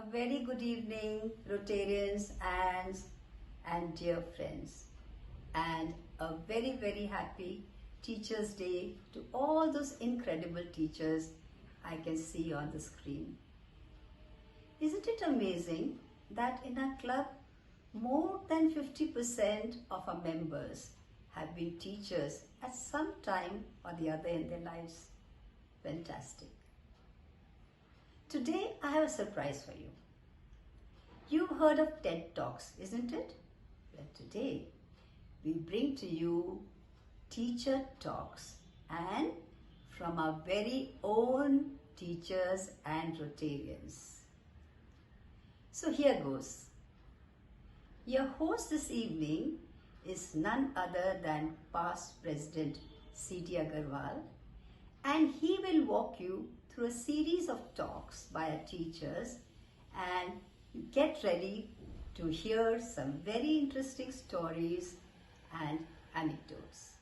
A very good evening, Rotarians and dear friends, and a very happy Teachers' Day to all those incredible teachers I can see on the screen. Isn't it amazing that in our club, more than 50% of our members have been teachers at some time or the other in their lives? Fantastic. Today I have a surprise for you. You've heard of TED Talks, isn't it? Well, today we bring to you Teacher Talks and from our very own teachers and Rotarians. So here goes. Your host this evening is none other than past President C.D. Agarwal, and he will walk you through a series of talks by our teachers, and get ready to hear some very interesting stories and anecdotes.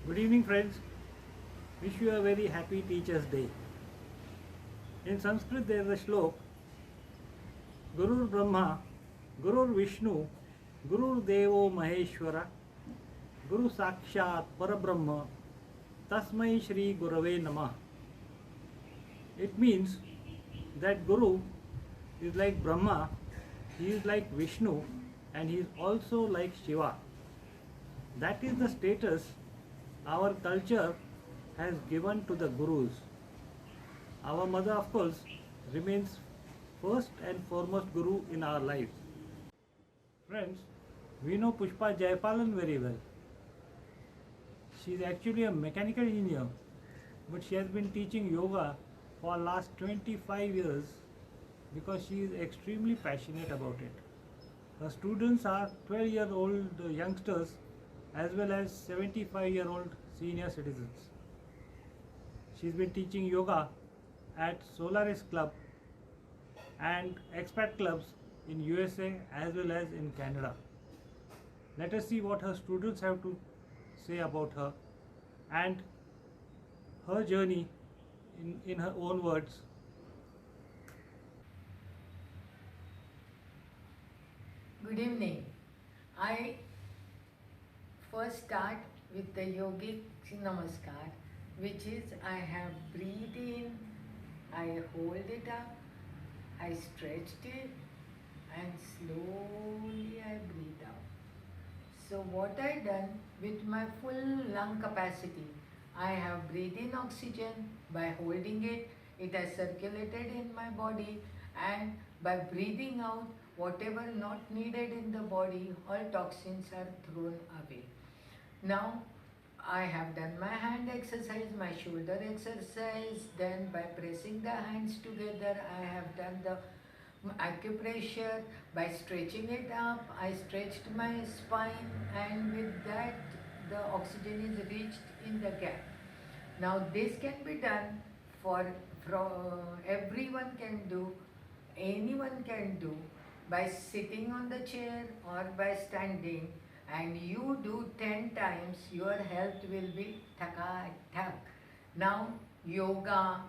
Good evening, friends. Wish you a very happy Teachers' Day. In Sanskrit there is a shlok, Gurur Brahma, Gurur Vishnu, Gurur Devo Maheshwara, Guru Sakshat Parabrahma, Tasmai Shri Gurave Namah. It means that Guru is like Brahma, he is like Vishnu, and he is also like Shiva. That is the status our culture has given to the Gurus. Our mother, of course, remains first and foremost Guru in our lives. Friends, we know Pushpa Jayapalan very well. She is actually a mechanical engineer, but she has been teaching yoga for the last 25 years because she is extremely passionate about it. Her students are 12-year-old youngsters as well as 75-year-old senior citizens. She's been teaching yoga at Solaris Club and expat clubs in USA as well as in Canada. Let us see what her students have to say about her and her journey in her own words. Good evening. I first start with the Yogic Namaskar, which is I have breathed in, I hold it up, I stretched it, and slowly I breathe out. So what I done with my full lung capacity, I have breathed in oxygen by holding it, it has circulated in my body, and by breathing out, whatever not needed in the body, all toxins are thrown away. Now I have done my hand exercise, my shoulder exercise, then by pressing the hands together, I have done the acupressure. By stretching it up, I stretched my spine, and with that the oxygen is reached in the gap. Now this can be done for everyone can do, anyone can do, by sitting on the chair or by standing, and you do 10 times, your health will be thak. Now yoga,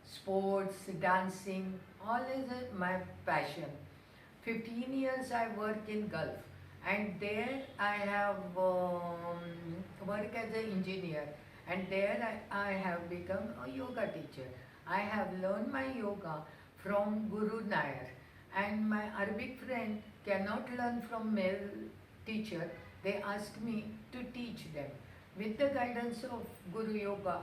sports, dancing, all is my passion. 15 years I work in Gulf, and there I have worked as an engineer, and there I have become a yoga teacher. I have learned my yoga from Guru Nair, and my Arabic friend cannot learn from male teacher. They asked me to teach them. With the guidance of Guru Yoga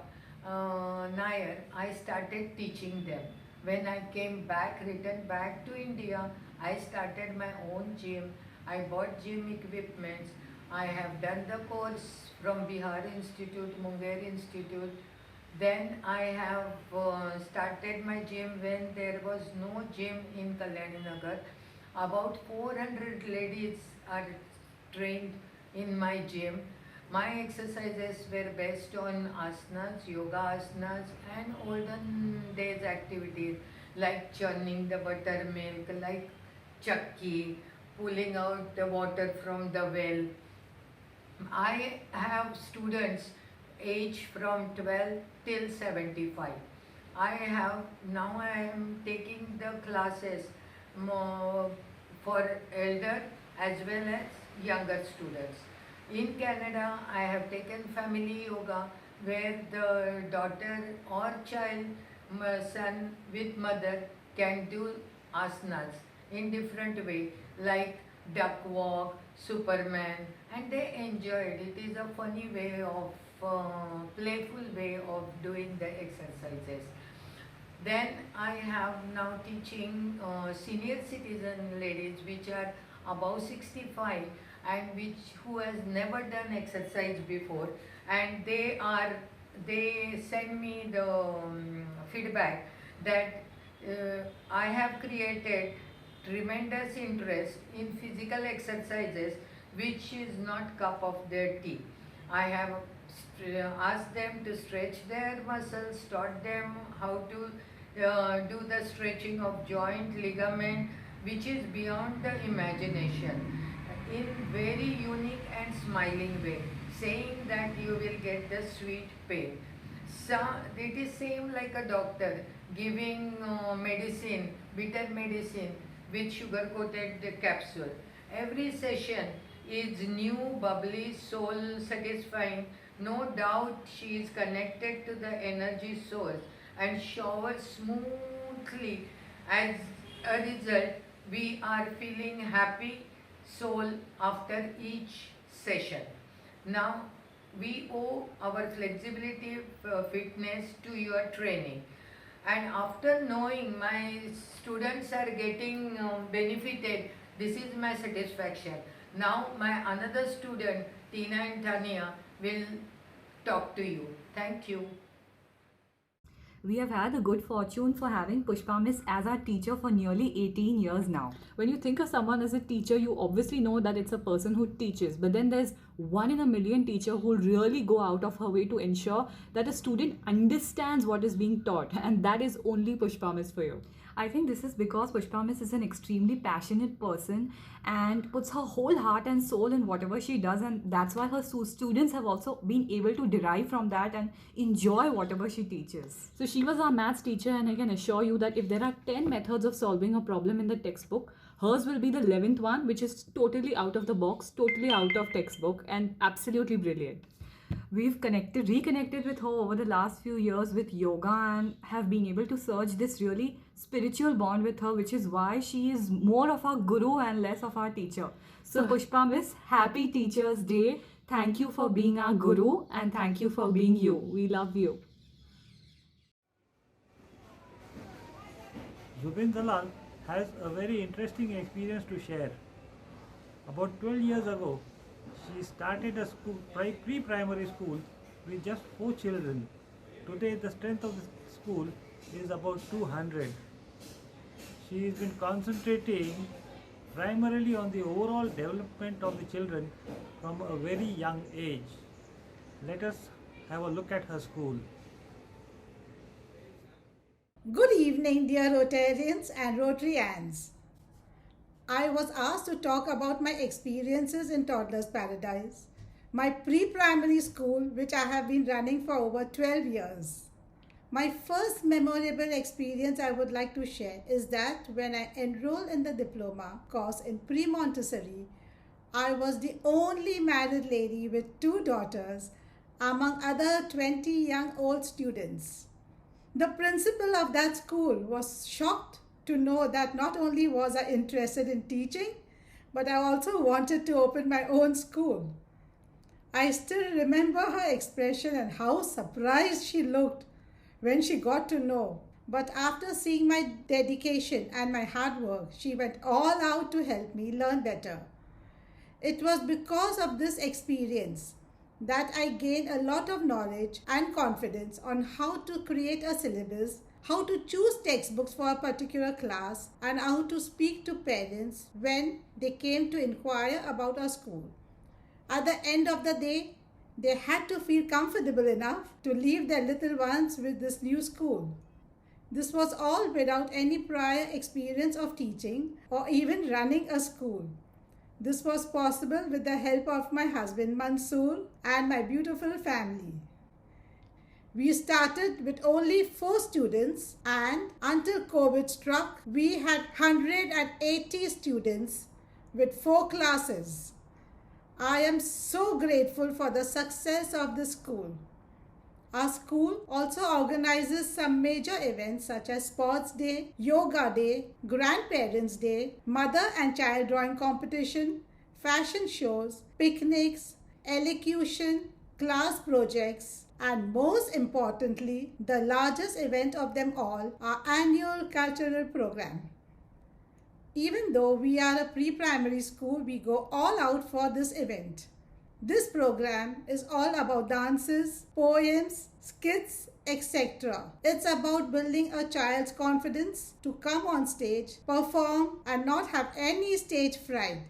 Nair, I started teaching them. When I came back, returned back to India, I started my own gym. I bought gym equipments. I have done the course from Bihar Institute, Munger Institute. Then I have started my gym when there was no gym in Kalyani Nagar. About 400 ladies are trained in my gym. My exercises were based on asanas, yoga asanas, and olden days activities like churning the buttermilk, like chakki, pulling out the water from the well. I have students age from 12 till 75. I am taking the classes more for elder as well as younger students. In Canada, I have taken family yoga where the daughter or child, son with mother can do asanas in different way like duck walk, Superman, and they enjoyed. It is a funny way of, playful way of doing the exercises. Then I have now teaching senior citizen ladies which are above 65 and who has never done exercise before, and they send me the feedback that I have created tremendous interest in physical exercises which is not cup of their tea. I have asked them to stretch their muscles, taught them how to do the stretching of joint, ligament, which is beyond the imagination, in very unique and smiling way, saying that you will get the sweet pain. So it is same like a doctor giving medicine, bitter medicine with sugar coated capsule. Every session is new, bubbly, soul satisfying. No doubt she is connected to the energy source and showers smoothly. As a result, we are feeling happy soul after each session. Now, we owe our flexibility, fitness to your training. And after knowing my students are getting benefited, this is my satisfaction. Now, my another student, Tina and Tania, will talk to you. Thank you. We have had the good fortune for having Pushpa Miss as our teacher for nearly 18 years now. When you think of someone as a teacher, you obviously know that it's a person who teaches. But then there's one in a million teacher who will really go out of her way to ensure that a student understands what is being taught. And that is only Pushpa Miss for you. I think this is because Pushpa Miss is an extremely passionate person and puts her whole heart and soul in whatever she does, and that's why her students have also been able to derive from that and enjoy whatever she teaches. So she was our maths teacher, and I can assure you that if there are 10 methods of solving a problem in the textbook, hers will be the 11th one, which is totally out of the box, totally out of textbook, and absolutely brilliant. We've reconnected with her over the last few years with yoga and have been able to surge this really spiritual bond with her, which is why she is more of our guru and less of our teacher. So Pushpa Miss, happy Teachers Day. Thank you for being our guru and thank you for being you. We love you. Jubin Dalal has a very interesting experience to share. About 12 years ago, she started a school, pre-primary school with just 4 children. Today the strength of the school is about 200. She has been concentrating primarily on the overall development of the children from a very young age. Let us have a look at her school. Good evening, dear Rotarians and Rotarians. I was asked to talk about my experiences in Toddler's Paradise, my pre-primary school which I have been running for over 12 years. My first memorable experience I would like to share is that when I enrolled in the diploma course in pre-Montessori, I was the only married lady with 2 daughters among other 20 young old students. The principal of that school was shocked to know that not only was I interested in teaching, but I also wanted to open my own school. I still remember her expression and how surprised she looked when she got to know. But after seeing my dedication and my hard work, she went all out to help me learn better. It was because of this experience that I gained a lot of knowledge and confidence on how to create a syllabus, how to choose textbooks for a particular class, and how to speak to parents when they came to inquire about our school. At the end of the day, they had to feel comfortable enough to leave their little ones with this new school. This was all without any prior experience of teaching or even running a school. This was possible with the help of my husband Mansoor and my beautiful family. We started with only 4 students, and until COVID struck, we had 180 students with 4 classes. I am so grateful for the success of the school. Our school also organizes some major events such as Sports Day, Yoga Day, Grandparents Day, Mother and Child Drawing Competition, fashion shows, picnics, elocution, class projects, and most importantly, the largest event of them all, our annual cultural program. Even though we are a pre-primary school, we go all out for this event. This program is all about dances, poems, skits, etc. It's about building a child's confidence to come on stage, perform, and not have any stage fright.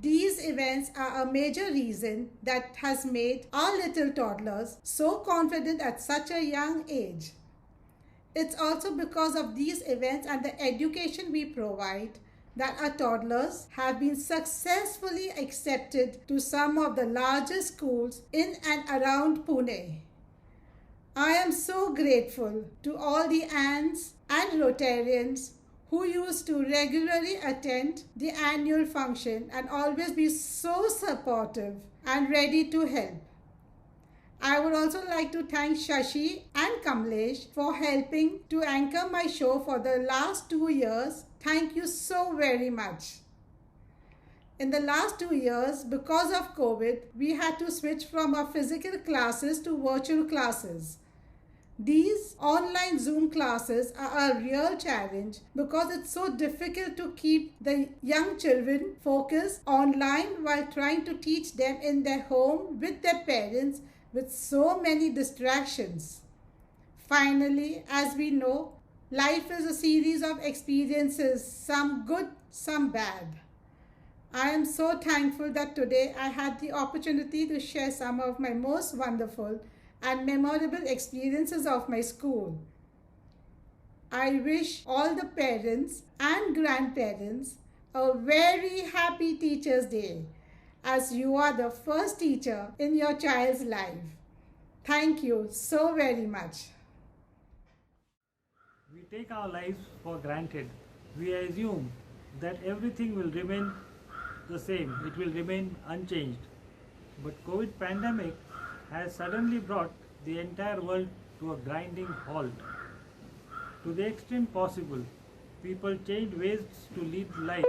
These events are a major reason that has made our little toddlers so confident at such a young age. It's also because of these events and the education we provide that our toddlers have been successfully accepted to some of the largest schools in and around Pune. I am so grateful to all the ants and Rotarians who used to regularly attend the annual function and always be so supportive and ready to help. I would also like to thank Shashi and Kamlesh for helping to anchor my show for the last 2 years. Thank you so very much. In the last 2 years, because of COVID, we had to switch from our physical classes to virtual classes. These online Zoom classes are a real challenge because it's so difficult to keep the young children focused online while trying to teach them in their home with their parents with so many distractions. Finally, as we know, life is a series of experiences, some good, some bad. I am so thankful that today I had the opportunity to share some of my most wonderful and memorable experiences of my school. I wish all the parents and grandparents a very happy Teachers' Day, as you are the first teacher in your child's life. Thank you so very much. We take our lives for granted. We assume that everything will remain the same, it will remain unchanged. But COVID pandemic has suddenly brought the entire world to a grinding halt. To the extent possible, people changed ways to lead life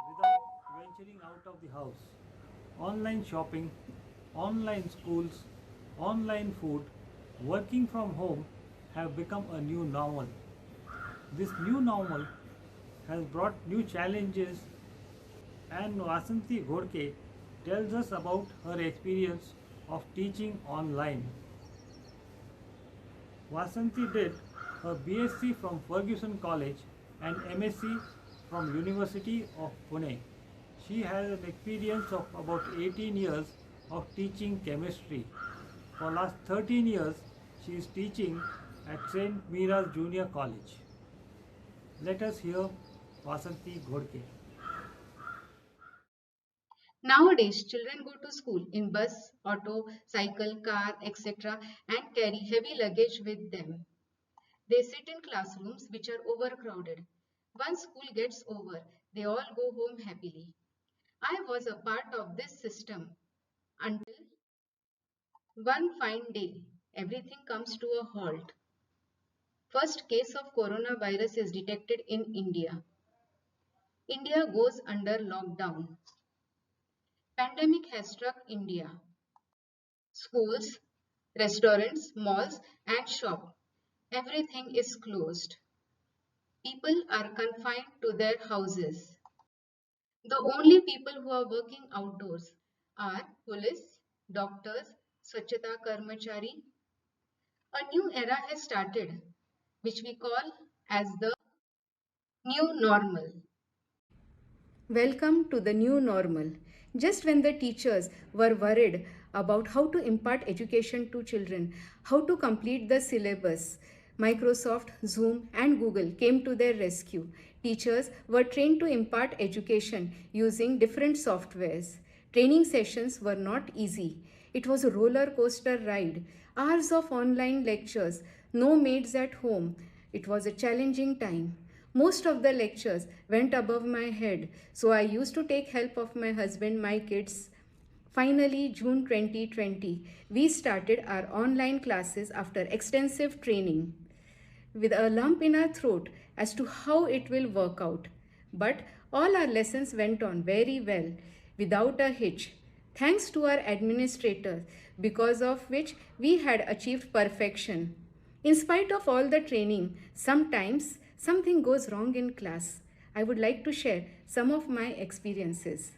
without venturing out of the house. Online shopping, online schools, online food, working from home have become a new normal. This new normal has brought new challenges, and Vasanti Ghodke tells us about her experience of teaching online. Vasanti did her BSc from Fergusson College and MSc from University of Pune. She has an experience of about 18 years of teaching chemistry. For last 13 years, she is teaching at St. Mira's Junior College. Let us hear Vasanti Ghodke. Nowadays, children go to school in bus, auto, cycle, car, etc. and carry heavy luggage with them. They sit in classrooms which are overcrowded. Once school gets over, they all go home happily. I was a part of this system until one fine day, everything comes to a halt. First case of coronavirus is detected in India. India goes under lockdown. Pandemic has struck India. Schools, restaurants, malls and shop. Everything is closed. People are confined to their houses. The only people who are working outdoors are police, doctors, Swachhata Karmachari. A new era has started, which we call as the new normal. Welcome to the new normal. Just when the teachers were worried about how to impart education to children, how to complete the syllabus, Microsoft, Zoom and Google came to their rescue. Teachers were trained to impart education using different softwares. Training sessions were not easy. It was a roller coaster ride. Hours of online lectures, no maids at home. It was a challenging time. Most of the lectures went above my head, so I used to take help of my husband, my kids. Finally, June 2020, we started our online classes after extensive training with a lump in our throat as to how it will work out. But all our lessons went on very well, without a hitch, thanks to our administrators, because of which we had achieved perfection. In spite of all the training, sometimes something goes wrong in class. I would like to share some of my experiences.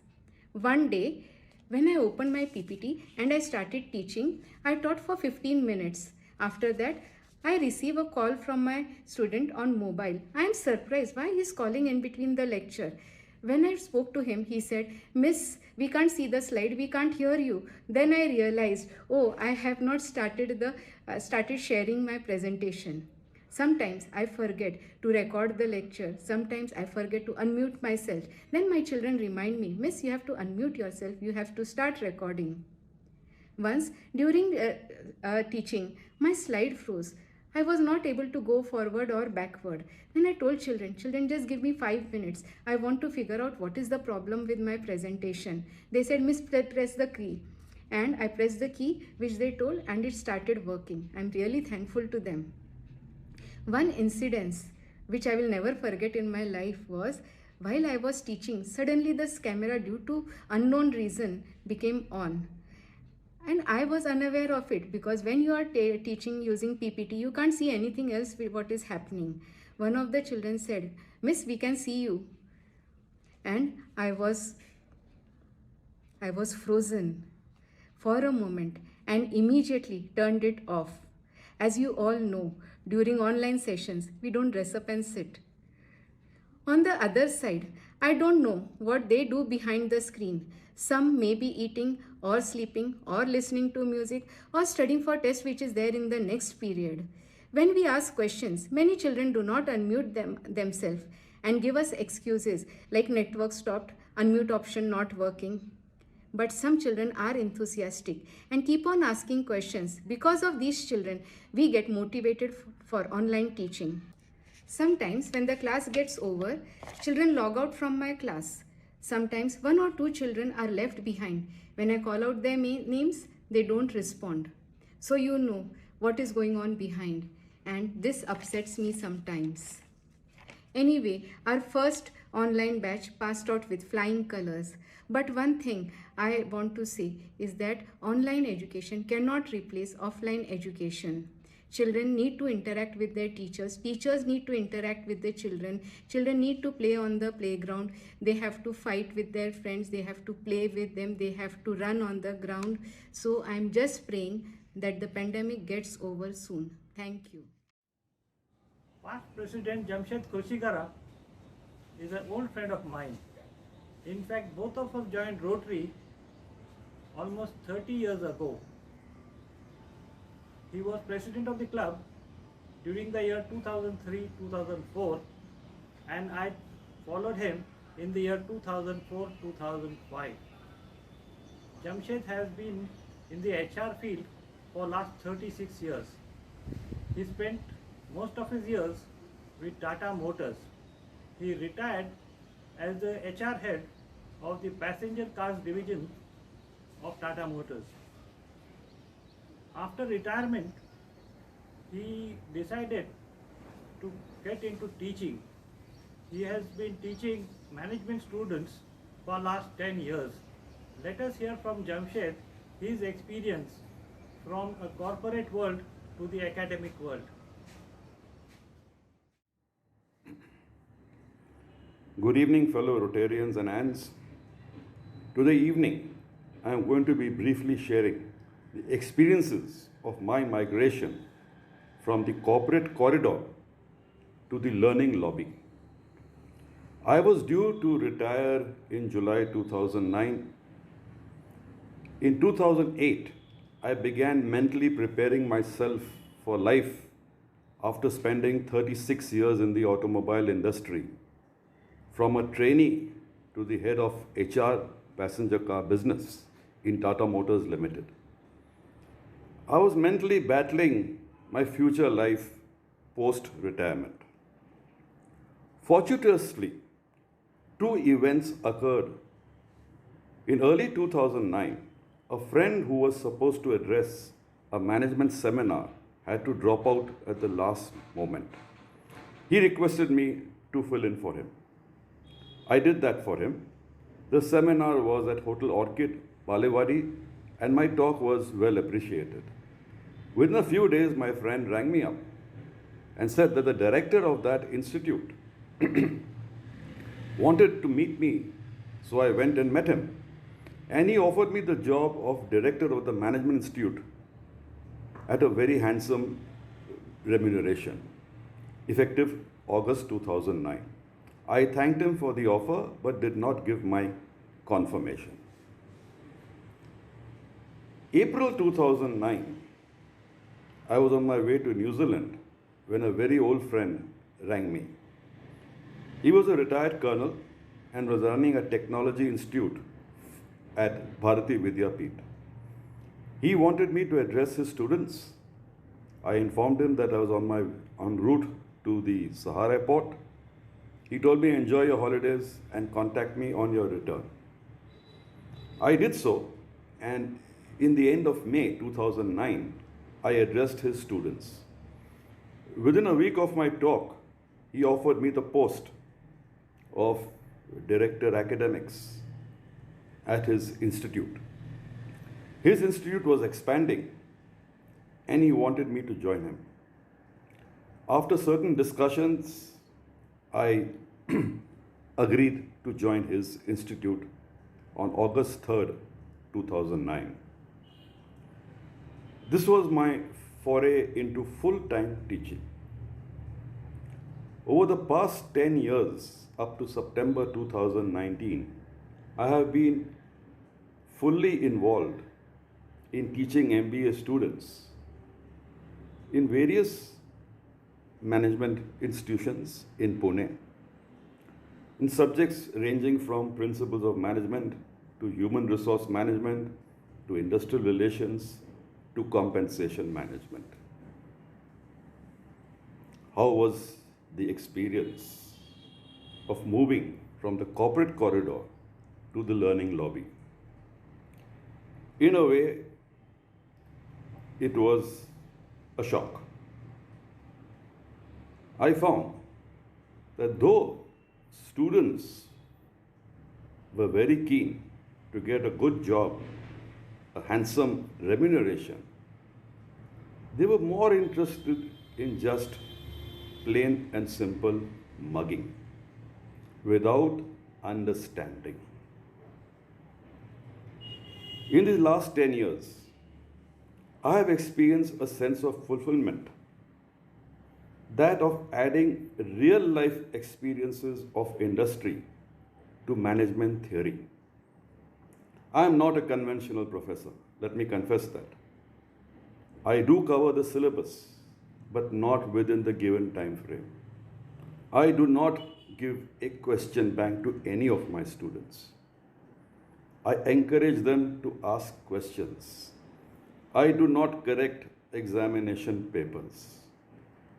One day, when I opened my PPT and I started teaching, I taught for 15 minutes. After that, I receive a call from my student on mobile. I am surprised why he is calling in between the lecture. When I spoke to him, he said, "Miss, we can't see the slide, we can't hear you." Then I realized, oh, I have not started sharing my presentation. Sometimes I forget to record the lecture. Sometimes I forget to unmute myself. Then my children remind me, "Miss, you have to unmute yourself. You have to start recording." Once during teaching, my slide froze. I was not able to go forward or backward. Then I told children, just give me 5 minutes. I want to figure out what is the problem with my presentation. They said, "Miss, press the key." And I pressed the key which they told, and it started working. I'm really thankful to them. One incident which I will never forget in my life was while I was teaching, suddenly this camera, due to unknown reason, became on. And I was unaware of it, because when you are teaching using PPT, you can't see anything else with what is happening. One of the children said, "Miss, we can see you." And I was frozen for a moment and immediately turned it off. As you all know, during online sessions, we don't dress up and sit. On the other side, I don't know what they do behind the screen. Some may be eating or sleeping or listening to music or studying for test which is there in the next period. When we ask questions, many children do not unmute themselves and give us excuses like network stopped, unmute option not working. But some children are enthusiastic and keep on asking questions. Because of these children, we get motivated for online teaching. Sometimes when the class gets over, children log out from my class. Sometimes 1 or 2 children are left behind. When I call out their names, they don't respond. So you know what is going on behind, and this upsets me sometimes. Anyway, our first online batch passed out with flying colors. But one thing I want to say is that online education cannot replace offline education. Children need to interact with their teachers. Teachers need to interact with the children. Children need to play on the playground. They have to fight with their friends. They have to play with them. They have to run on the ground. So I'm just praying that the pandemic gets over soon. Thank you. Past President Jamshed Koshigara is an old friend of mine. In fact, both of us joined Rotary almost 30 years ago. He was president of the club during the year 2003-2004, and I followed him in the year 2004-2005. Jamshed has been in the HR field for last 36 years. He spent most of his years with Tata Motors. He retired as the HR head of the passenger cars division of Tata Motors. After retirement, he decided to get into teaching. He has been teaching management students for last 10 years. Let us hear from Jamshed his experience from a corporate world to the academic world. Good evening, fellow Rotarians and ANs. Today evening, I am going to be briefly sharing the experiences of my migration from the corporate corridor to the learning lobby. I was due to retire in July 2009. In 2008, I began mentally preparing myself for life after spending 36 years in the automobile industry, from a trainee to the head of HR passenger car business in Tata Motors Limited. I was mentally battling my future life post retirement. Fortuitously, two events occurred. In early 2009, a friend who was supposed to address a management seminar had to drop out at the last moment. He requested me to fill in for him. I did that for him. The seminar was at Hotel Orchid, Balewadi, and my talk was well appreciated. Within a few days, my friend rang me up and said that the director of that institute wanted to meet me, so I went and met him. And he offered me the job of director of the management institute at a very handsome remuneration, effective August 2009. I thanked him for the offer but did not give my confirmation. April 2009, I was on my way to New Zealand when a very old friend rang me. He was a retired colonel and was running a technology institute at Bharati Vidyapeeth. He wanted me to address his students. I informed him that I was en route to the Sahara airport. He told me, enjoy your holidays and contact me on your return. I did so, and in the end of May 2009, I addressed his students. Within a week of my talk, he offered me the post of Director Academics at his institute. His institute was expanding and he wanted me to join him. After certain discussions, I agreed to join his institute on August 3rd, 2009. This was my foray into full-time teaching. Over the past 10 years, up to September 2019, I have been fully involved in teaching MBA students in various management institutions in Pune, in subjects ranging from principles of management to human resource management to industrial relations to compensation management. How was the experience of moving from the corporate corridor to the learning lobby? In a way, it was a shock. I found that though students were very keen to get a good job, a handsome remuneration, they were more interested in just plain and simple mugging without understanding. In these last 10 years, I have experienced a sense of fulfillment, that of adding real life experiences of industry to management theory. I am not a conventional professor, let me confess that. I do cover the syllabus, but not within the given time frame. I do not give a question bank to any of my students. I encourage them to ask questions. I do not correct examination papers.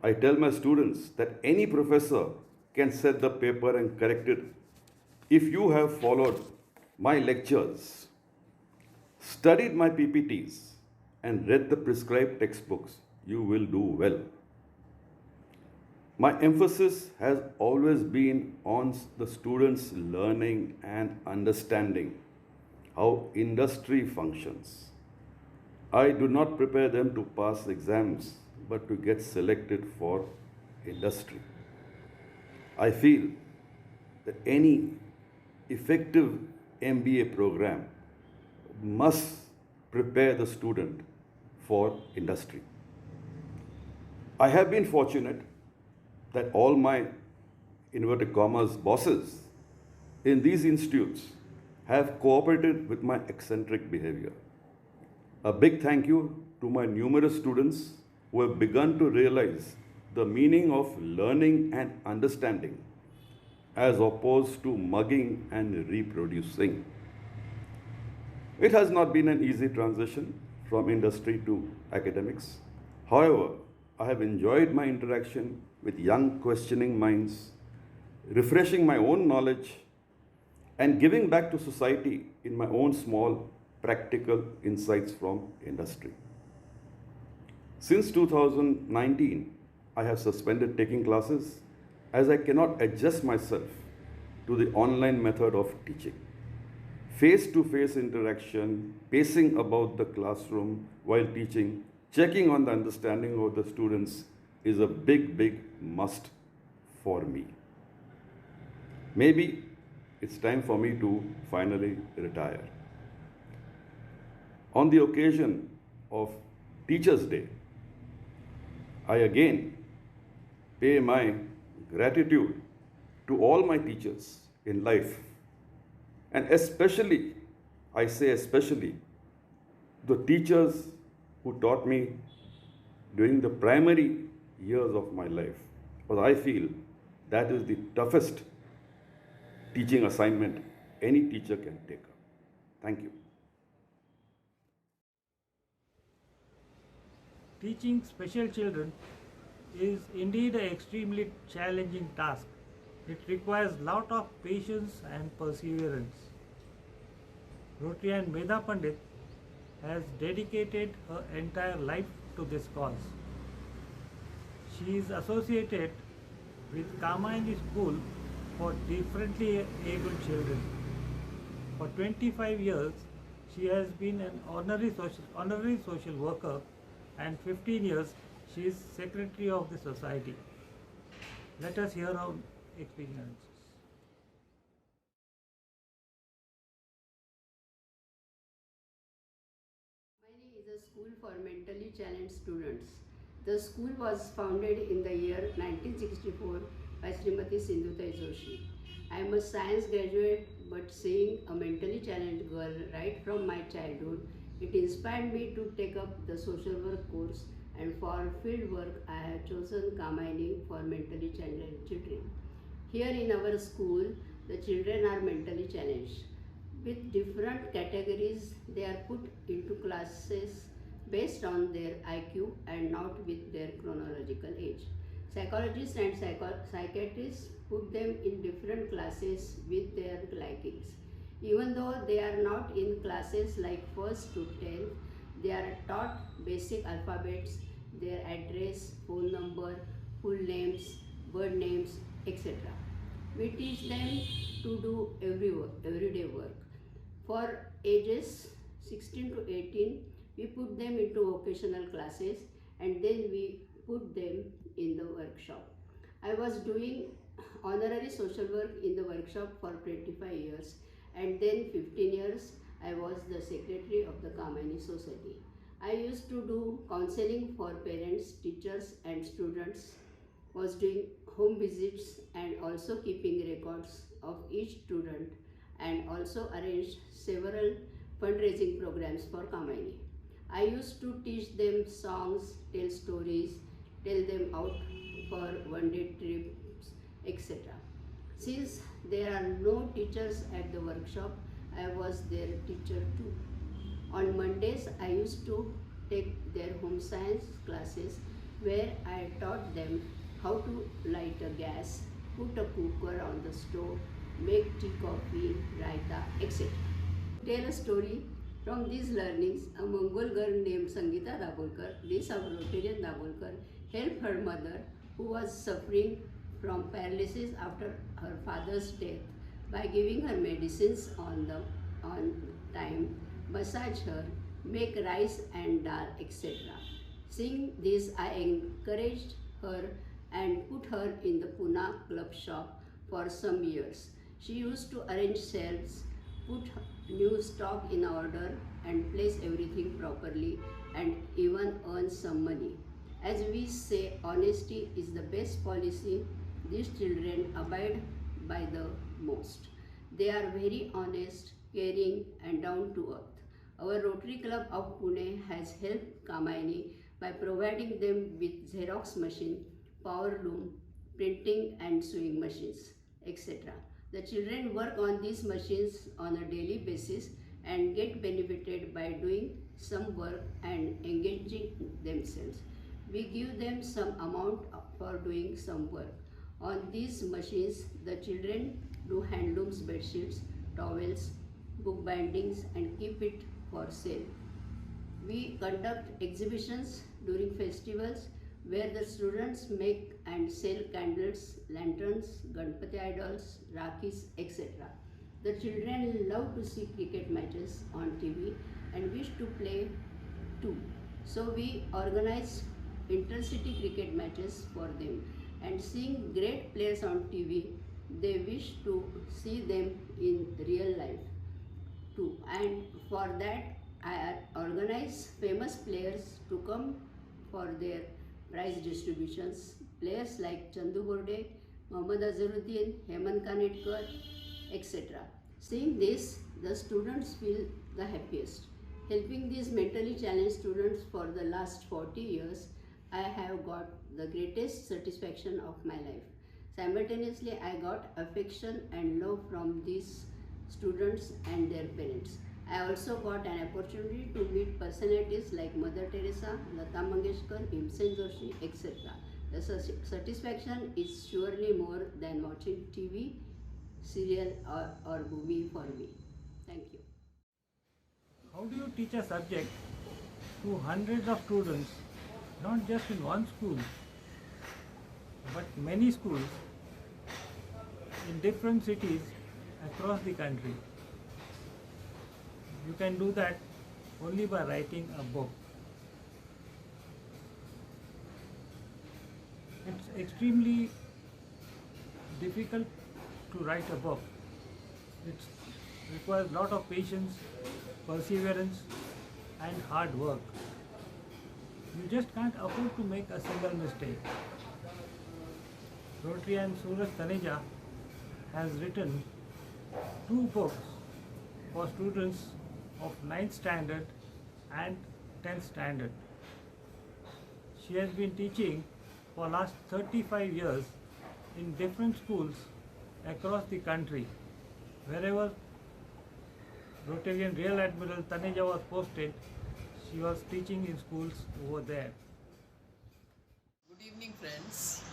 I tell my students that any professor can set the paper and correct it if you have followed my lectures, studied my PPTs, and read the prescribed textbooks, you will do well. My emphasis has always been on the students learning and understanding how industry functions. I do not prepare them to pass exams, but to get selected for industry. I feel that any effective MBA program must prepare the student for industry. I have been fortunate that all my inverted commas bosses in these institutes have cooperated with my eccentric behavior. A big thank you to my numerous students who have begun to realize the meaning of learning and understanding as opposed to mugging and reproducing. It has not been an easy transition from industry to academics. However, I have enjoyed my interaction with young questioning minds, refreshing my own knowledge, and giving back to society in my own small practical insights from industry. Since 2019, I have suspended taking classes as I cannot adjust myself to the online method of teaching. Face-to-face interaction, pacing about the classroom while teaching, checking on the understanding of the students is a big must for me. Maybe it's time for me to finally retire. On the occasion of Teachers' Day, I again pay my gratitude to all my teachers in life, and especially, I say especially, the teachers who taught me during the primary years of my life, because I feel that is the toughest teaching assignment any teacher can take up. Thank you. Teaching special children is indeed an extremely challenging task. It requires lot of patience and perseverance. Rotarian Meda Pandit has dedicated her entire life to this cause. She is associated with Kamayani School for differently abled children. For 25 years, she has been an honorary social worker, and 15 years she is secretary of the society. Let us hear her experiences. Kamayani is a school for mentally challenged students. The school was founded in the year 1964 by Srimati Sindhutai Joshi. I am a science graduate, but seeing a mentally challenged girl right from my childhood, it inspired me to take up the social work course, and for field work I have chosen Kamayani for mentally challenged children. Here in our school, the children are mentally challenged. With different categories, they are put into classes based on their IQ and not with their chronological age. Psychologists and psychiatrists put them in different classes with their likings. Even though they are not in classes like 1st to 10th, they are taught basic alphabets, their address, phone number, full names, bird names, etc. We teach them to do everyday work. For ages 16 to 18, we put them into vocational classes, and then we put them in the workshop. I was doing honorary social work in the workshop for 25 years, and then 15 years I was the secretary of the Kamayani Society. I used to do counseling for parents, teachers and students, was doing home visits and also keeping records of each student, and also arranged several fundraising programs for Kamayani. I used to teach them songs, tell stories, tell them out for one-day trips, etc. Since there are no teachers at the workshop, I was their teacher too. On Mondays, I used to take their home science classes where I taught them how to light a gas, put a cooker on the stove, make tea, coffee, raita, etc. Tell a story. From these learnings, a Mongol girl named Sangeeta Dabholkar, niece of Rotarian Dabholkar, helped her mother, who was suffering from paralysis after her father's death, by giving her medicines on time, massage her, make rice and dal, etc. Seeing this, I encouraged her and put her in the Pune club shop for some years. She used to arrange shelves, put new stock in order and place everything properly, and even earn some money. As we say, honesty is the best policy. These children abide by the most. They are very honest, caring and down to earth. Our Rotary Club of Pune has helped Kamayani by providing them with Xerox machine, power loom, printing and sewing machines, etc. The children work on these machines on a daily basis and get benefited by doing some work and engaging themselves. We give them some amount for doing some work. On these machines, the children do handlooms, bedsheets, towels, book bindings and keep it for sale. We conduct exhibitions during festivals where the students make and sell candles, lanterns, Ganpati idols, Rakhis, etc. The children love to see cricket matches on TV and wish to play too. So we organize intercity cricket matches for them, and seeing great players on TV, they wish to see them in real life too. And for that, I organize famous players to come for their prize distributions. Players like Chandu Borde, Mohammad Azharuddin, Hemant Kanetkar, etc. Seeing this, the students feel the happiest. Helping these mentally challenged students for the last 40 years, I have got the greatest satisfaction of my life. Simultaneously, I got affection and love from these students and their parents. I also got an opportunity to meet personalities like Mother Teresa, Lata Mangeshkar, Bhimsen Joshi, etc. The satisfaction is surely more than watching TV, serial or movie for me. Thank you. How do you teach a subject to hundreds of students, not just in one school, but many schools in different cities across the country? You can do that only by writing a book. It's extremely difficult to write a book. It requires a lot of patience, perseverance and hard work. You just can't afford to make a single mistake. Rotarian Suraj Taneja has written 2 books for students of 9th standard and 10th standard. She has been teaching for last 35 years in different schools across the country. Wherever Rotarian Rear Admiral Taneja was posted, she was teaching in schools over there. Good evening, friends.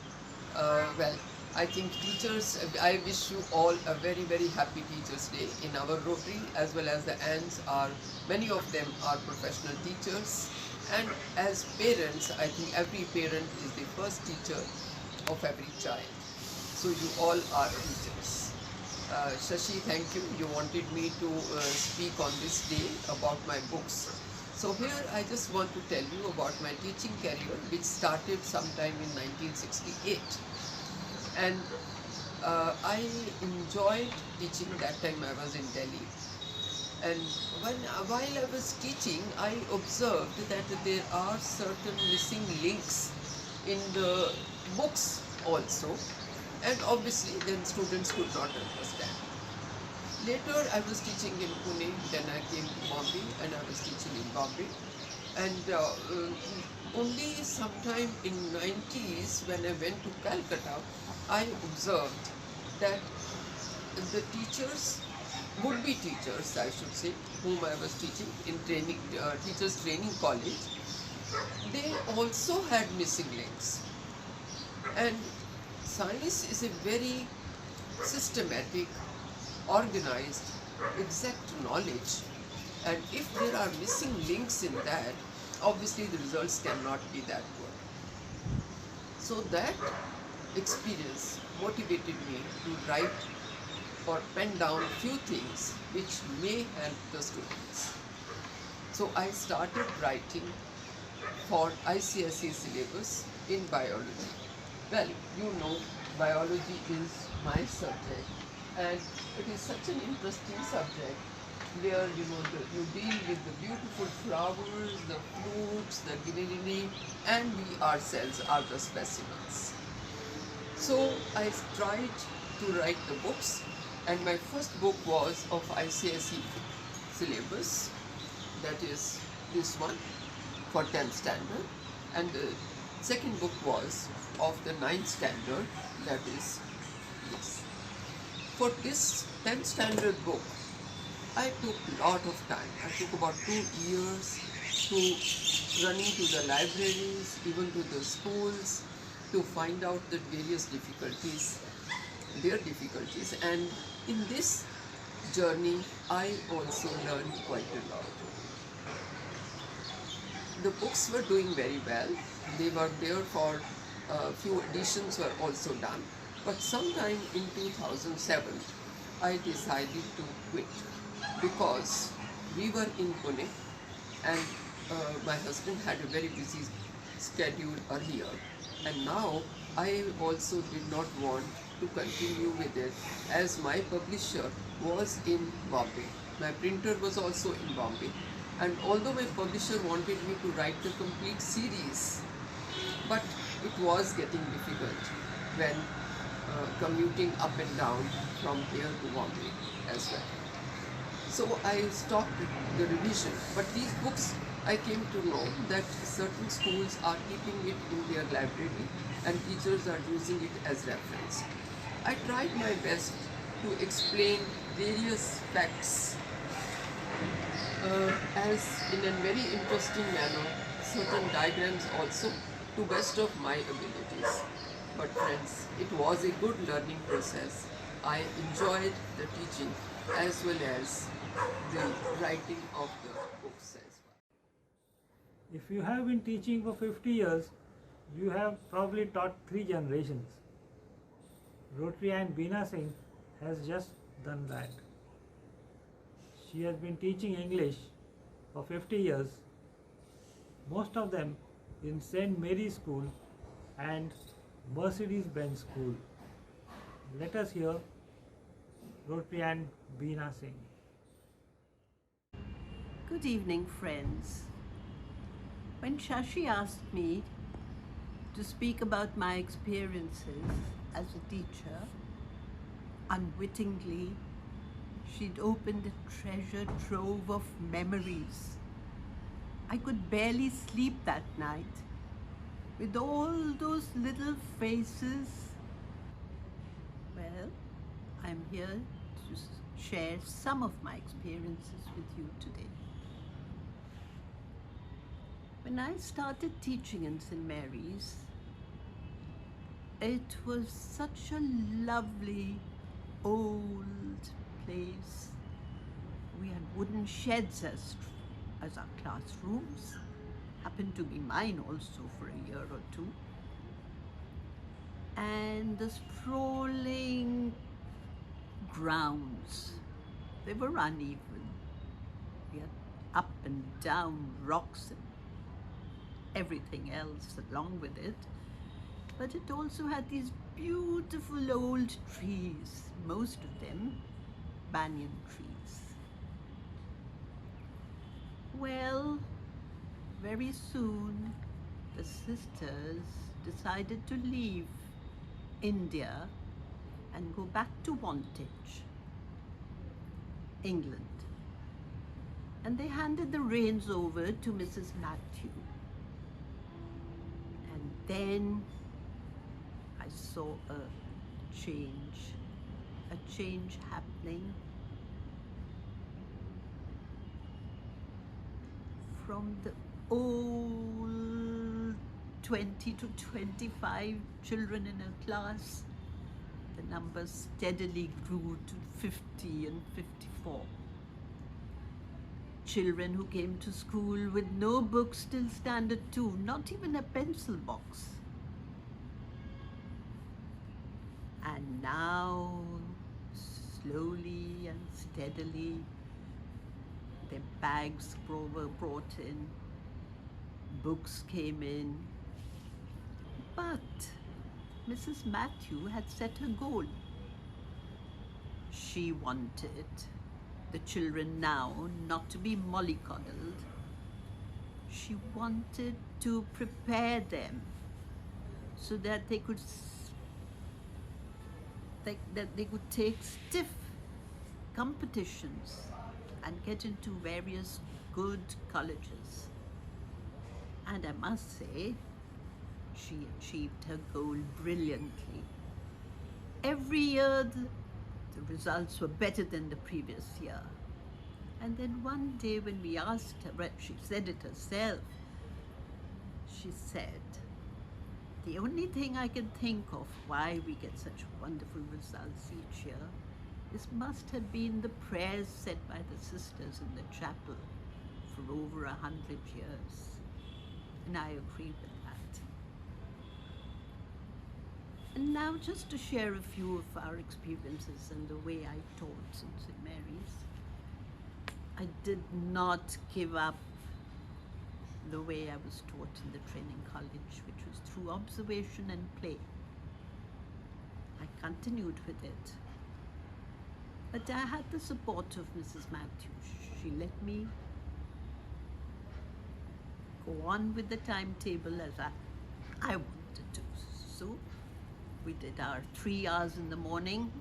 I think teachers, I wish you all a very, very happy Teachers' Day. In our Rotary as well as the ANS many of them are professional teachers, and as parents, I think every parent is the first teacher of every child. So you all are teachers. Shashi, thank you. You wanted me to speak on this day about my books. So here I just want to tell you about my teaching career, which started sometime in 1968. And I enjoyed teaching. That time I was in Delhi. And while I was teaching, I observed that there are certain missing links in the books also. And obviously then students could not understand. Later I was teaching in Pune, then I came to Bombay and I was teaching in Bombay. And only sometime in 90s when I went to Calcutta, I observed that the teachers, would-be teachers I should say, whom I was teaching in training, teachers training college, they also had missing links. And science is a very systematic, organized, exact knowledge, and if there are missing links in that, obviously the results cannot be that good. So that experience motivated me to write or pen down few things which may help the students. So I started writing for ICSE syllabus in biology. Well, you know, biology is my subject, and it is such an interesting subject where you deal with the beautiful flowers, the fruits, the greenery, and we ourselves are the specimens. So I tried to write the books, and my first book was of ICSE syllabus, that is this one for 10th standard, and the second book was of the 9th standard, that is this. For this 10th standard book, I took a lot of time. I took about 2 years to running to the libraries, even to the schools, to find out the various difficulties, their difficulties. And in this journey, I also learned quite a lot. The books were doing very well. They were there for a few editions were also done. But sometime in 2007, I decided to quit because we were in Pune and my husband had a very busy schedule earlier. And now I also did not want to continue with it as my publisher was in Bombay. My printer was also in Bombay. And although my publisher wanted me to write the complete series, but it was getting difficult when commuting up and down from here to Bombay as well. So I stopped the revision. But these books, I came to know that certain schools are keeping it in their library and teachers are using it as reference. I tried my best to explain various facts as in a very interesting manner, certain diagrams also, to best of my abilities. But friends, it was a good learning process. I enjoyed the teaching as well as the writing of the books as well. If you have been teaching for 50 years, you have probably taught 3 generations. Rotary Ann Beena Singh has just done that. She has been teaching English for 50 years, most of them in St. Mary's School and Mercedes-Benz School. Let us hear Rotary Ann Beena Singh. Good evening, friends. When Shashi asked me to speak about my experiences as a teacher, unwittingly, she'd opened a treasure trove of memories. I could barely sleep that night with all those little faces. Well, I'm here to share some of my experiences with you today. When I started teaching in St. Mary's, it was such a lovely old place. We had wooden sheds as our classrooms. Happened to be mine also for a year or two. And the sprawling grounds, they were uneven. We had up and down rocks and everything else along with it. But it also had these beautiful old trees, most of them banyan trees. Well, very soon the sisters decided to leave India and go back to Wantage, England. And they handed the reins over to Mrs. Matthew. And then I saw a change happening. From the old 20 to 25 children in a class, the numbers steadily grew to 50 and 54. Children who came to school with no books till Standard 2, not even a pencil box. And now, slowly and steadily, their bags were brought in, books came in. But Mrs. Matthew had set a goal. She wanted the children now not to be mollycoddled. She wanted to prepare them so that they could take stiff competitions and get into various good colleges. And I must say, she achieved her goal brilliantly. Every year, the results were better than the previous year. And then one day when we asked her, well, she said it herself, she said, the only thing I can think of why we get such wonderful results each year is must have been the prayers said by the sisters in the chapel for over 100 years. And I agree with that. And now just to share a few of our experiences and the way I taught in St. Mary's. I did not give up the way I was taught in the training college, which was through observation and play. I continued with it. But I had the support of Mrs. Matthews. She let me go on with the timetable as I wanted to. So we did our 3 hours in the morning,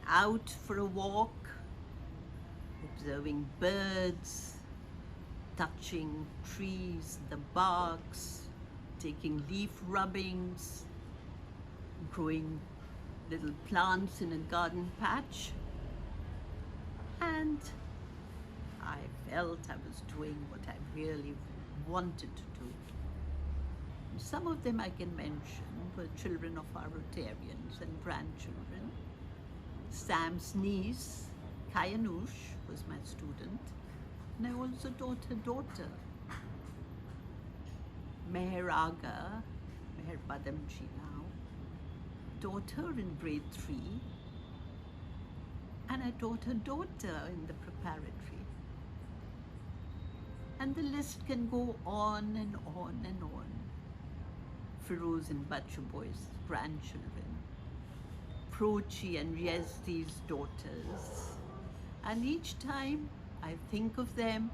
out for a walk, observing birds, touching trees, the barks, taking leaf rubbings, growing little plants in a garden patch. And I felt I was doing what I really wanted to do. Some of them I can mention were children of our Rotarians and grandchildren. Sam's niece, Kayanush, was my student, and I also taught her daughter, Meher Aga, Meher Badamji now, taught her in grade 3, and I taught her daughter in the preparatory. And the list can go on and on and on. Firoz and Bachu Boy's grandchildren, Prochi and Yazdi's daughters. And each time I think of them,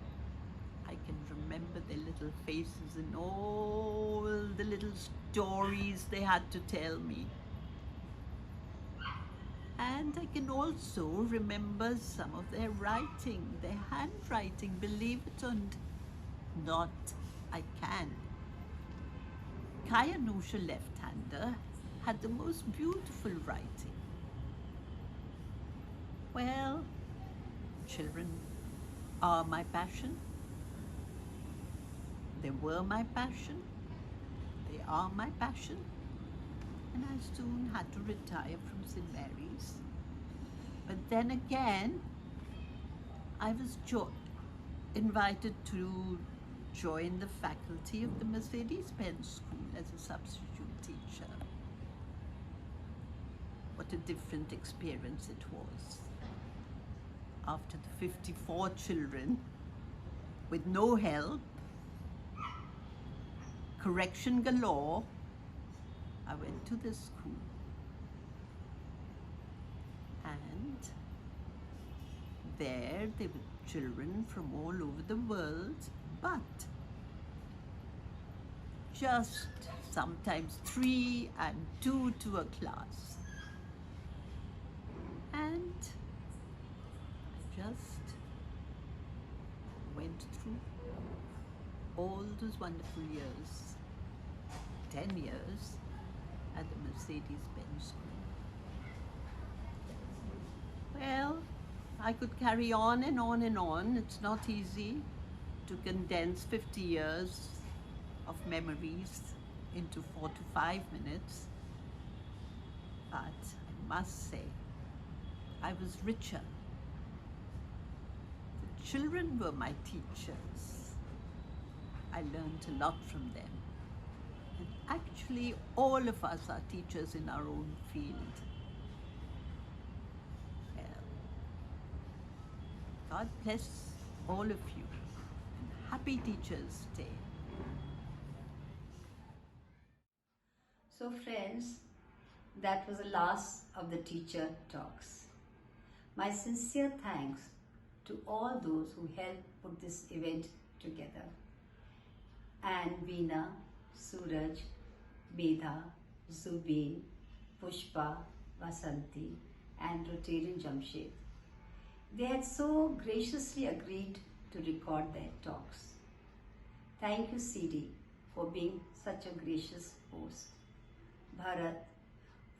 I can remember their little faces and all the little stories they had to tell me. And I can also remember some of their writing, their handwriting, believe it or not, I can. Kayanusha, left-hander, had the most beautiful writing. Well, children are my passion. They were my passion. They are my passion. And I soon had to retire from St. Mary's. But then again, I was invited to join the faculty of the Mercedes-Benz School as a substitute teacher. What a different experience it was. After the 54 children, with no help, correction galore, I went to this school. And there were children from all over the world, but just sometimes 3 and 2 to a class. And I just went through all those wonderful years, 10 years at the Mercedes-Benz School. Well, I could carry on and on and on. It's not easy to condense 50 years of memories into 4 to 5 minutes. But I must say, I was richer. The children were my teachers. I learned a lot from them. And actually, all of us are teachers in our own field. Well, God bless all of you. And happy Teachers' Day. So friends, that was the last of the teacher talks. My sincere thanks to all those who helped put this event together. And Veena, Suraj, Medha, Jubin, Pushpa, Vasanti and Rotarian Jamshed. They had so graciously agreed to record their talks. Thank you CD for being such a gracious host. Bharat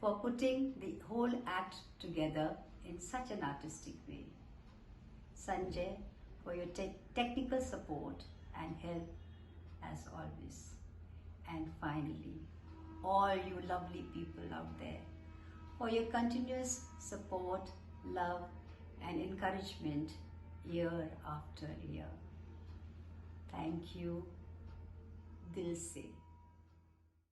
for putting the whole act together in such an artistic way. Sanjay for your technical support and help as always. And finally, all you lovely people out there for your continuous support, love and encouragement year after year. Thank you, Dil se.